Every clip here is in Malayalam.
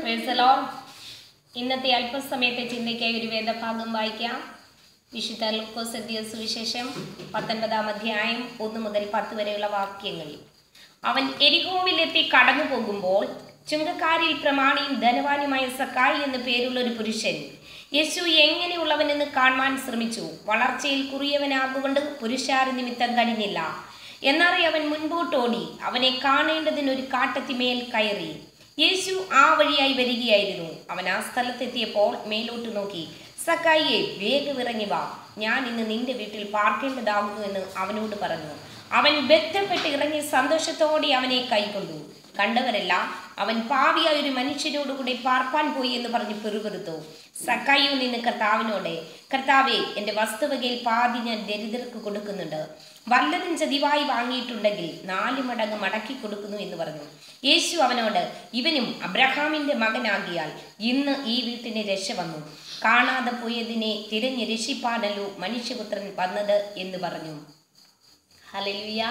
Praise the Lord. ഇന്നത്തെ അല്പസമയത്തെ ചിന്തയ്ക്കായി ഒരു വേദഭാഗം വായിക്കാം. വിശുദ്ധ ലൂക്കോസ് എഴുതിയ സുവിശേഷം 19-ാം അധ്യായം 1 മുതൽ 10 വരെയുള്ള വാക്യങ്ങൾ. അവൻ എരിഹോവിലെത്തി കടന്നു പോകുമ്പോൾ ചുങ്കക്കാരിൽ പ്രമാണിയും ധനവാനുമായ സക്കായി എന്നു പേരുള്ള ഒരു പുരുഷൻ യേശു എങ്ങനെയുള്ളവനെന്ന് കാണുവാൻ ശ്രമിച്ചു. വളർച്ചയിൽ കുറിയവനാകൊണ്ട് പുരുഷാര നിമിത്തം കഴിഞ്ഞില്ല. എന്നറി അവൻ മുൻപോട്ടോടി അവനെ കാണേണ്ടതിനൊരു കാട്ടത്തിമേൽ കയറി. യേശു ആ വഴിയായി വരികയായിരുന്നു. അവൻ ആ സ്ഥലത്തെത്തിയപ്പോൾ മേലോട്ട് നോക്കി, സക്കായിയെ, വേഗം ഇറങ്ങി വാ, ഞാൻ ഇന്ന് നിന്റെ വീട്ടിൽ പാർക്കേണ്ടതാകുന്നു എന്ന് അവനോട് പറഞ്ഞു. അവൻ ബന്ധപ്പെട്ട് ഇറങ്ങി സന്തോഷത്തോടെ അവനെ കൈക്കൊണ്ടു. കണ്ടവരെല്ലാം അവൻ പാവിയായ ഒരു മനുഷ്യരോടുകൂടെ പാർപ്പാൻ പോയി എന്ന് പറഞ്ഞ് പിറുപിറുത്തു. സക്കായിയോ നിന്ന് കർത്താവിനോടെ, കർത്താവേ, എൻ്റെ വസ്തുവകയിൽ പാതി ഞാൻ ദരിദ്രർക്ക് കൊടുക്കുന്നുണ്ട്. വല്ലതും ചതിവായി വാങ്ങിയിട്ടുണ്ടെങ്കിൽ 4 മടങ്ങ് മടക്കി കൊടുക്കുന്നു എന്ന് പറഞ്ഞു. യേശു അവനോട്, ഇവനും അബ്രഹാമിൻ്റെ മകനാകിയാൽ ഇന്ന് ഈ വീട്ടിന് രക്ഷ വന്നു. കാണാതെ പോയതിനെ തിരഞ്ഞ് രക്ഷിപ്പാനല്ലോ മനുഷ്യപുത്രൻ വന്നത് എന്ന് പറഞ്ഞു. ഹല്ലേലൂയ.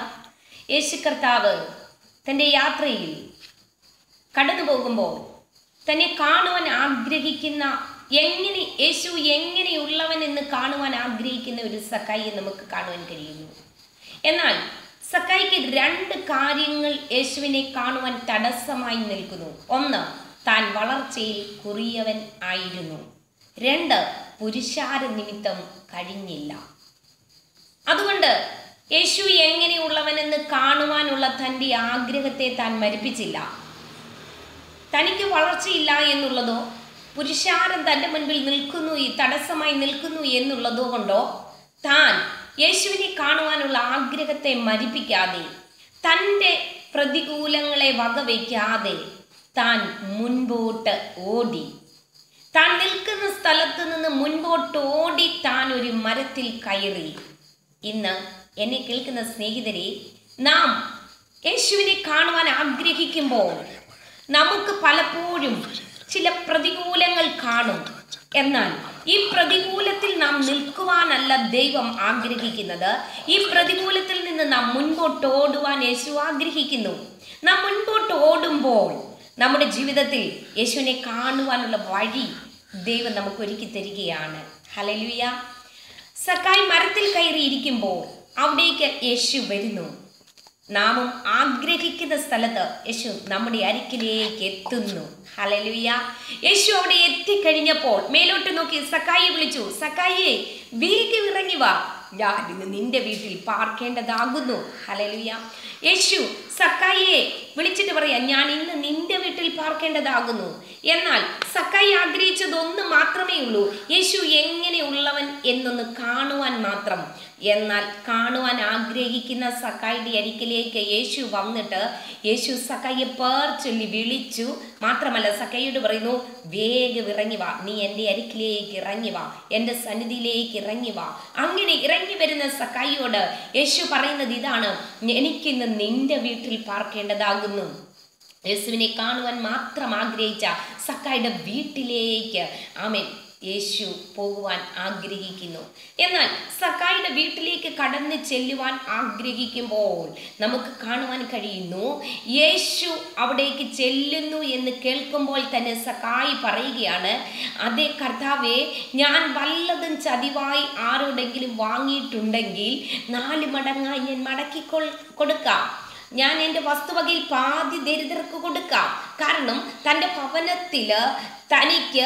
യേശു കർത്താവ് തൻ്റെ യാത്രയിൽ കടന്നു പോകുമ്പോൾ തന്നെ കാണുവാൻ ആഗ്രഹിക്കുന്ന യേശു എങ്ങനെയുള്ളവൻ എന്ന് കാണുവാൻ ആഗ്രഹിക്കുന്ന ഒരു സക്കായിയെ നമുക്ക് കാണുവാൻ കഴിയുന്നു. എന്നാൽ സക്കായിക്ക് 2 കാര്യങ്ങൾ യേശുവിനെ കാണുവാൻ തടസ്സമായി നിൽക്കുന്നു. 1, താൻ വളർച്ചയിൽ കുറിയവൻ ആയിരുന്നു. 2, പുരുഷാര നിമിത്തം കഴിഞ്ഞില്ല. അതുകൊണ്ട് യേശു എങ്ങനെയുള്ളവനെന്ന് കാണുവാനുള്ള തൻ്റെ ആഗ്രഹത്തെ താൻ മരിപ്പിച്ചില്ല. തനിക്ക് വളർച്ചയില്ല എന്നുള്ളതോ പുരുഷാരം തൻ്റെ മുൻപിൽ നിൽക്കുന്നു, തടസ്സമായി നിൽക്കുന്നു എന്നുള്ളതോ കൊണ്ടോ താൻ യേശുവിനെ കാണുവാനുള്ള ആഗ്രഹത്തെ മരിപ്പിക്കാതെ, തൻ്റെ പ്രതികൂലങ്ങളെ വകവയ്ക്കാതെ താൻ മുൻപോട്ട് ഓടി. താൻ നിൽക്കുന്ന സ്ഥലത്ത് നിന്ന് മുൻപോട്ട് ഓടി താൻ ഒരു മരത്തിൽ കയറി. ഇന്ന് എന്നെ കേൾക്കുന്ന സ്നേഹിതരെ, നാം യേശുവിനെ കാണുവാൻ ആഗ്രഹിക്കുമ്പോൾ നമുക്ക് പലപ്പോഴും ചില പ്രതികൂലങ്ങൾ കാണും. എന്നാൽ ഈ പ്രതികൂലത്തിൽ നാം നിൽക്കുവാനല്ല ദൈവം ആഗ്രഹിക്കുന്നത്. ഈ പ്രതികൂലത്തിൽ നിന്ന് നാം മുൻപോട്ട് ഓടുവാൻ യേശു ആഗ്രഹിക്കുന്നു. നാം മുൻപോട്ട് ഓടുമ്പോൾ നമ്മുടെ ജീവിതത്തിൽ യേശുവിനെ കാണുവാനുള്ള വഴി ദൈവം നമുക്ക് ഒരുക്കി തരികയാണ്. ഹല്ലേലൂയ. സക്കായി മരത്തിൽ കയറിയിരിക്കുമ്പോൾ അവിടേക്ക് യേശു വരുന്നു. നാമും ആഗ്രഹിക്കുന്ന സ്ഥലത്ത് യേശു നമ്മുടെ അരികിലേക്ക് എത്തുന്നു. ഹല്ലേലൂയ. യേശു അവിടെ എത്തിക്കഴിഞ്ഞപ്പോൾ മേലോട്ട് നോക്കി സക്കായിയെ വിളിച്ചു, സക്കായിയെ, വേഗം ഇറങ്ങി വാ, ഞാൻ ഇന്ന് നിന്റെ വീട്ടിൽ പാർക്കേണ്ടതാകുന്നു. ഹല്ലേലൂയ. യേശു സക്കായിയെ വിളിച്ചിട്ട് പറയാ, ഞാൻ ഇന്ന് നിന്റെ വീട്ടിൽ പാർക്കേണ്ടതാകുന്നു. എന്നാൽ സക്കായി ആഗ്രഹിച്ചത് ഒന്ന് മാത്രമേ ഉള്ളൂ, യേശു എങ്ങനെയുള്ളവൻ എന്നൊന്ന് കാണുവാൻ മാത്രം. എന്നാൽ കാണുവാൻ ആഗ്രഹിക്കുന്ന സക്കായിയുടെ അരികിലേക്ക് യേശു വന്നിട്ട് യേശു സക്കായിയെ പേർ ചൊല്ലി വിളിച്ചു. മാത്രമല്ല സക്കായിയോട് പറയുന്നു, വേഗം ഇറങ്ങി വാ, നീ എൻ്റെ അരികിലേക്ക് ഇറങ്ങി വാ, എൻ്റെ സന്നിധിയിലേക്ക് ഇറങ്ങി വാ. അങ്ങനെ ഇറങ്ങി വരുന്ന സക്കായിയോട് യേശു പറയുന്നത് ഇതാണ്, എനിക്കിന്ന് നിന്റെ വീട്ടിൽ പാർക്കേണ്ടതാകുന്നു. യേശുവിനെ കാണുവാൻ മാത്രം ആഗ്രഹിച്ച സക്കായിയുടെ വീട്ടിലേക്ക് ആമേൻ യേശു പോകുവാൻ ആഗ്രഹിക്കുന്നു. എന്നാൽ സക്കായിയുടെ വീട്ടിലേക്ക് കടന്ന് ചെല്ലുവാൻ ആഗ്രഹിക്കുമ്പോൾ നമുക്ക് കാണുവാൻ കഴിയുന്നു, യേശു അവിടേക്ക് ചെല്ലുന്നു എന്ന് കേൾക്കുമ്പോൾ തന്നെ സക്കായി പറയുകയാണ്, അതേ കർത്താവേ, ഞാൻ വല്ലതും ചതിവായി ആരോടെങ്കിലും വാങ്ങിയിട്ടുണ്ടെങ്കിൽ 4 മടങ്ങായി ഞാൻ മടക്കി കൊടുക്കാം. ഞാൻ എൻ്റെ വസ്തുവകയിൽ പാതി ദരിദ്രർക്ക് കൊടുക്കാം. കാരണം തൻ്റെ ഭവനത്തിൽ തനിക്ക്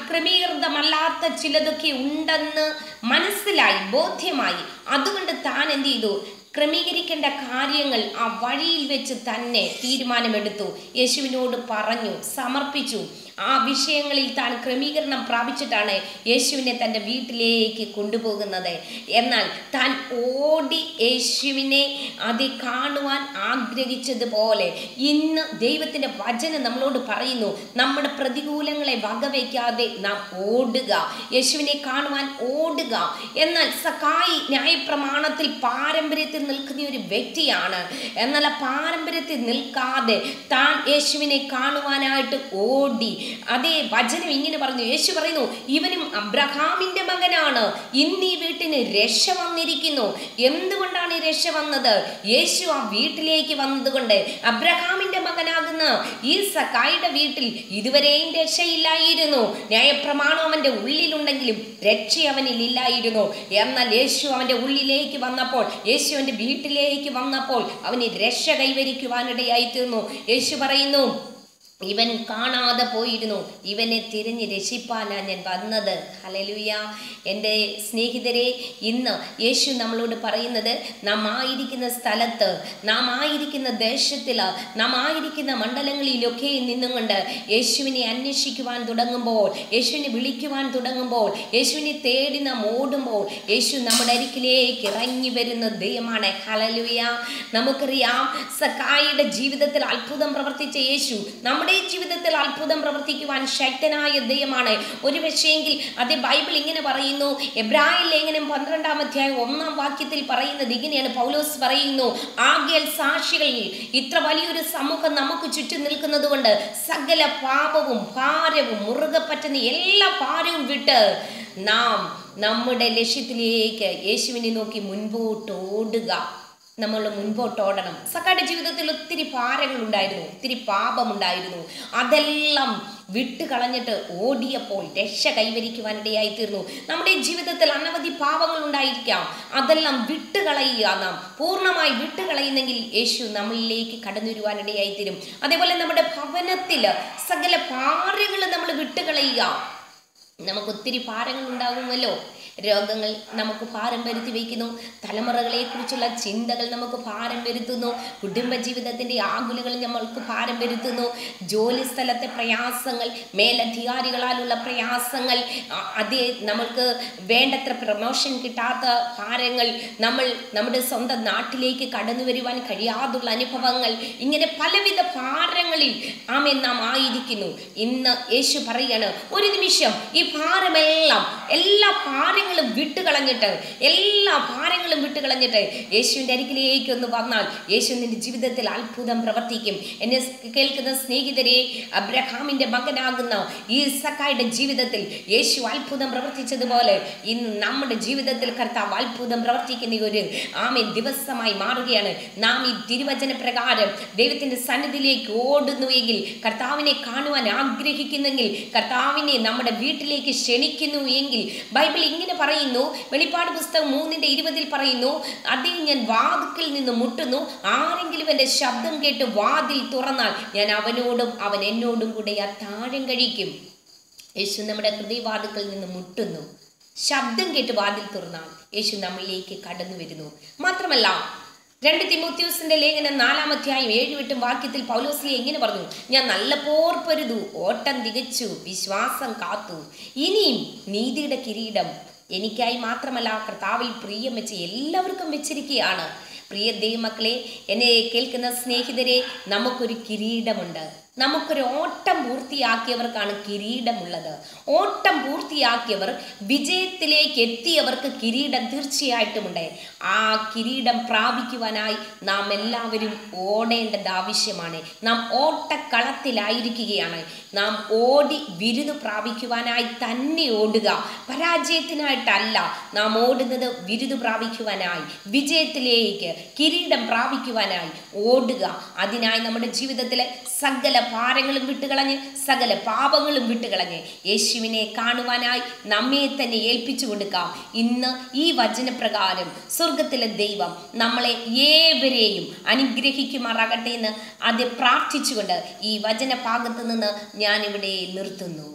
ക്രമീകൃതമല്ലാത്ത ചിലതൊക്കെ ഉണ്ടെന്ന് മനസ്സിലായി, ബോധ്യമായി. അതുകൊണ്ട് താൻ എന്ത് ചെയ്തു? ക്രമീകരിക്കേണ്ട കാര്യങ്ങൾ ആ വഴിയിൽ വെച്ച് തന്നെ തീരുമാനമെടുത്തു. യേശുവിനോട് പറഞ്ഞു, സമർപ്പിച്ചു. ആ വിഷയങ്ങളിൽ താൻ ക്രമീകരണം പ്രാപിച്ചിട്ടാണ് യേശുവിനെ തൻ്റെ വീട്ടിലേക്ക് കൊണ്ടുപോകുന്നത്. എന്നാൽ താൻ ഓടി യേശുവിനെ അത് കാണുവാൻ ആഗ്രഹിച്ചതുപോലെ ഇന്ന് ദൈവത്തിൻ്റെ വചനം നമ്മളോട് പറയുന്നു, നമ്മുടെ പ്രതികൂലങ്ങളെ വകവയ്ക്കാതെ നാം ഓടുക, യേശുവിനെ കാണുവാൻ ഓടുക. എന്നാൽ സക്കായി ന്യായപ്രമാണത്തിൽ പാരമ്പര്യത്തിൽ പാരമ്പര്യത്തിൽ നിൽക്കുന്ന ഒരു വ്യക്തിയാണ്. എന്നാൽ ആ പാരമ്പര്യത്തിൽ നിൽക്കാതെ താൻ യേശുവിനെ കാണുവാനായിട്ട് ഓടി. അതേ വചനം ഇങ്ങനെ പറഞ്ഞു, യേശു പറയുന്നു, ഇവനും അബ്രഹാമിന്റെ മകനാണ്, ഇന്ന് ഈ വീട്ടിന് രക്ഷ വന്നിരിക്കുന്നു. എന്തുകൊണ്ടാണ് ഈ രക്ഷ വന്നത്? യേശു ആ വീട്ടിലേക്ക് വന്നതുകൊണ്ട്. അബ്രഹാമിന്റെ മകനാകുന്ന ഈ സക്കായിയുടെ വീട്ടിൽ ഇതുവരെയും രക്ഷയില്ലായിരുന്നു. ന്യായപ്രമാണം അവന്റെ ഉള്ളിലുണ്ടെങ്കിലും രക്ഷ അവനിൽ ഇല്ലായിരുന്നു. എന്നാൽ യേശു അവന്റെ ഉള്ളിലേക്ക് വന്നപ്പോൾ, യേശു അവന്റെ വീട്ടിലേക്ക് വന്നപ്പോൾ അവന് രക്ഷ കൈവരിക്കുവാനിടയായി തീർന്നു. യേശു പറയുന്നു, ഇവൻ കാണാതെ പോയിരുന്നു, ഇവനെ തിരിഞ്ഞ് രക്ഷിപ്പാനാണ് ഞാൻ വന്നത്. ഹല്ലേലൂയ. എൻ്റെ സ്നേഹിതരെ, ഇന്ന് യേശു നമ്മളോട് പറയുന്നത്, നാം ആയിരിക്കുന്ന സ്ഥലത്ത്, നാം ആയിരിക്കുന്ന ദേശത്തിൽ, നാം ആയിരിക്കുന്ന മണ്ഡലങ്ങളിലൊക്കെ നിന്നുകൊണ്ട് യേശുവിനെ അന്വേഷിക്കുവാൻ തുടങ്ങുമ്പോൾ, യേശുവിനെ വിളിക്കുവാൻ തുടങ്ങുമ്പോൾ, യേശുവിനെ തേടി നാം ഓടുമ്പോൾ, യേശു നമ്മുടെ അരികിലേക്ക് ഇറങ്ങി വരുന്ന ദൈവമാണ്. ഹല്ലേലൂയ. നമുക്കറിയാം, സക്കായിയുടെ ജീവിതത്തിൽ അത്ഭുതം പ്രവർത്തിച്ച യേശു നമ്മുടെ ജീവിതത്തിൽ അത്ഭുതം പ്രവർത്തിക്കുവാൻ ശക്തനായ ദൈവമാണ്. ഒരു പക്ഷേങ്കിൽ അതേ ബൈബിൾ ഇങ്ങനെ പറയുന്നു, എബ്രായ ലേഖനം 12-ാം അധ്യായം 1-ാം വാക്യത്തിൽ പറയുന്നത് ഇങ്ങനെയാണ്. പൗലോസ് പറയുന്നു, ആകയാൽ സാക്ഷികളിൽ ഇത്ര വലിയൊരു സമൂഹം നമുക്ക് ചുറ്റും നിൽക്കുന്നത് കൊണ്ട് സകല പാപവും ഭാരവും മുറുകെ പറ്റുന്ന എല്ലാ ഭാരവും വിട്ട് നാം നമ്മുടെ ലക്ഷ്യത്തിലേക്ക് യേശുവിനെ നോക്കി മുൻപോട്ട് ഓടുക. നമ്മൾ മുൻപോട്ട് ഓടണം. സക്കായുടെ ജീവിതത്തിൽ ഒത്തിരി ഭാരങ്ങളുണ്ടായിരുന്നു, ഒത്തിരി പാപമുണ്ടായിരുന്നു. അതെല്ലാം വിട്ടുകളഞ്ഞിട്ട് ഓടിയപ്പോൾ രക്ഷ കൈവരിക്കുവാനിടയായി തീർന്നു. നമ്മുടെ ജീവിതത്തിൽ അനവധി പാപങ്ങൾ ഉണ്ടായിരിക്കാം. അതെല്ലാം വിട്ടുകളയുക. നാം പൂർണ്ണമായി വിട്ടുകളയുന്നെങ്കിൽ യേശു നമ്മളിലേക്ക് കടന്നു വരുവാനിടയായി തീരും. അതേപോലെ നമ്മുടെ ഭവനത്തിൽ സകല ഭാരങ്ങൾ നമ്മൾ വിട്ടുകളയുക. നമുക്ക് ഒത്തിരി ഭാരങ്ങൾ ഉണ്ടാകുമല്ലോ. രോഗങ്ങൾ നമുക്ക് ഭാരം വരുത്തി വയ്ക്കുന്നു. തലമുറകളെ കുറിച്ചുള്ള ചിന്തകൾ നമുക്ക് ഭാരം വരുത്തുന്നു. കുടുംബജീവിതത്തിൻ്റെ ആകുലകൾ നമ്മൾക്ക് ഭാരം വരുത്തുന്നു. ജോലി സ്ഥലത്തെ പ്രയാസങ്ങൾ, മേലധികാരികളാലുള്ള പ്രയാസങ്ങൾ, അതേ നമ്മൾക്ക് വേണ്ടത്ര പ്രമോഷൻ കിട്ടാത്ത ഭാരങ്ങൾ, നമ്മുടെ സ്വന്തം നാട്ടിലേക്ക് കടന്നു വരുവാൻ കഴിയാതുള്ള അനുഭവങ്ങൾ, ഇങ്ങനെ പലവിധ ഭാരങ്ങളിൽ നാം ആയിരിക്കുന്നു. ഇന്ന് യേശു പറയാണ്, ഒരു നിമിഷം ഈ ഭാരമെല്ലാം, എല്ലാ ഭാരങ്ങളും വിട്ടുകളഞ്ഞിട്ട്, എല്ലാ ഭാരങ്ങളും വിട്ടുകളഞ്ഞിട്ട് യേശുവിൻ്റെ അരികിലേക്ക് ഒന്ന് വന്നാൽ യേശു നിന്റെ ജീവിതത്തിൽ അത്ഭുതം പ്രവർത്തിക്കും. എന്നെ കേൾക്കുന്ന സ്നേഹിതരെ, അബ്രഹാമിന്റെ മകനാകുന്ന ഈ സക്കായുടെ ജീവിതത്തിൽ യേശു അത്ഭുതം പ്രവർത്തിച്ചതുപോലെ ഇന്ന് നമ്മുടെ ജീവിതത്തിൽ കർത്താവ് അത്ഭുതം പ്രവർത്തിക്കുന്ന ഒരു ദിവസമായി മാറുകയാണ്. നാം ഈ തിരുവചന പ്രകാരം ദൈവത്തിന്റെ സന്നിധിയിലേക്ക് ഓടുന്നുവെങ്കിൽ, കർത്താവിനെ കാണുവാൻ ആഗ്രഹിക്കുന്നെങ്കിൽ, കർത്താവിനെ നമ്മുടെ വീട്ടിലേക്ക് ക്ഷണിക്കുന്നു എങ്കിൽ, ബൈബിൾ ഇങ്ങനെ പറയുന്നു, വെളിപ്പാട് പുസ്തകം 3:20 പറയുന്നു, അതേ ഞാൻ വാതിൽക്കൽ നിന്ന് മുട്ടുന്നു, ആരെങ്കിലും എൻ്റെ ശബ്ദം കേട്ട് വാതിൽ തുറന്നാൽ ഞാൻ അവനോടും അവൻ എന്നോടും കൂടെ അത്താഴം കഴിക്കും. യേശു നമ്മുടെ ഹൃദയവാതിൽക്കൽ നിന്ന് മുട്ടുന്നു. ശബ്ദം കേട്ട് വാതിൽ തുറന്നാൽ യേശു നമ്മളിലേക്ക് കടന്നു വരുന്നു. മാത്രമല്ല, 2 തിമോത്തിയോസിന്റെ ലേഖനം 4-ാം അധ്യായം 7-8 വാക്യത്തിൽ പൗലോസ് എങ്ങനെ പറഞ്ഞു, ഞാൻ നല്ല പോർ പൊരുതു, ഓട്ടം തികച്ചു, വിശ്വാസം കാത്തു, ഇനിയും നീതിയുടെ കിരീടം എനിക്കായി മാത്രമല്ല കർത്താവിൽ പ്രിയം വെച്ച് എല്ലാവർക്കും വെച്ചിരിക്കുകയാണ്. പ്രിയ ദൈവമക്കളെ, എന്നെ കേൾക്കുന്ന സ്നേഹിതരെ, നമുക്കൊരു കിരീടമുണ്ട്. നമുക്കൊരു ഓട്ടം പൂർത്തിയാക്കിയവർക്കാണ് കിരീടമുള്ളത്. ഓട്ടം പൂർത്തിയാക്കിയവർ, വിജയത്തിലേക്ക് എത്തിയവർക്ക് കിരീടം തീർച്ചയായിട്ടുമുണ്ട്. ആ കിരീടം പ്രാപിക്കുവാനായി നാം എല്ലാവരും ഓടേണ്ടത് ആവശ്യമാണ്. നാം ഓട്ടക്കളത്തിലായിരിക്കുകയാണ്. നാം ഓടി വിരുദ് പ്രാപിക്കുവാനായി തന്നെ ഓടുക, പരാജയത്തിനായിട്ടല്ല. നാം ഓടുന്നത് വിരുദ് പ്രാപിക്കുവാനായി, വിജയത്തിലേക്ക്, കിരീടം പ്രാപിക്കുവാനായി ഓടുക. അതിനായി നമ്മുടെ ജീവിതത്തിലെ സകല ഭാരങ്ങളും വിട്ടുകളഞ്ഞ്, സകല പാപങ്ങളും വിട്ടുകളഞ്ഞ് യേശുവിനെ കാണുവാനായി നമ്മെ തന്നെ ഏൽപ്പിച്ചു കൊടുക്കാം. ഇന്ന് ഈ വചനപ്രകാരം സ്വർഗത്തിലെ ദൈവം നമ്മളെ ഏവരെയും അനുഗ്രഹിക്കുമാറാകട്ടെ എന്ന് ആദ്യം പ്രാർത്ഥിച്ചുകൊണ്ട് ഈ വചന ഭാഗത്ത് നിന്ന് ഞാനിവിടെ നിർത്തുന്നു.